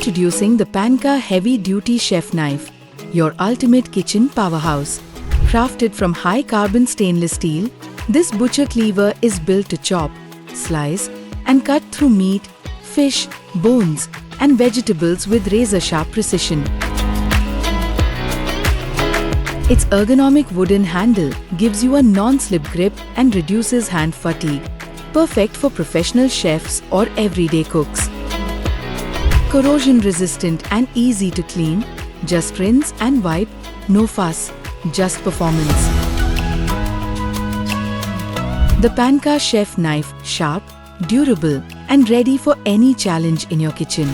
Introducing the Panka Heavy Duty Chef Knife, your ultimate kitchen powerhouse. Crafted from high-carbon stainless steel, this butcher cleaver is built to chop, slice, and cut through meat, fish, bones, and vegetables with razor-sharp precision. Its ergonomic wooden handle gives you a non-slip grip and reduces hand fatigue, perfect for professional chefs or everyday cooks. Corrosion-resistant and easy to clean, just rinse and wipe, no fuss, just performance. The Panka Chef Knife, sharp, durable, and ready for any challenge in your kitchen.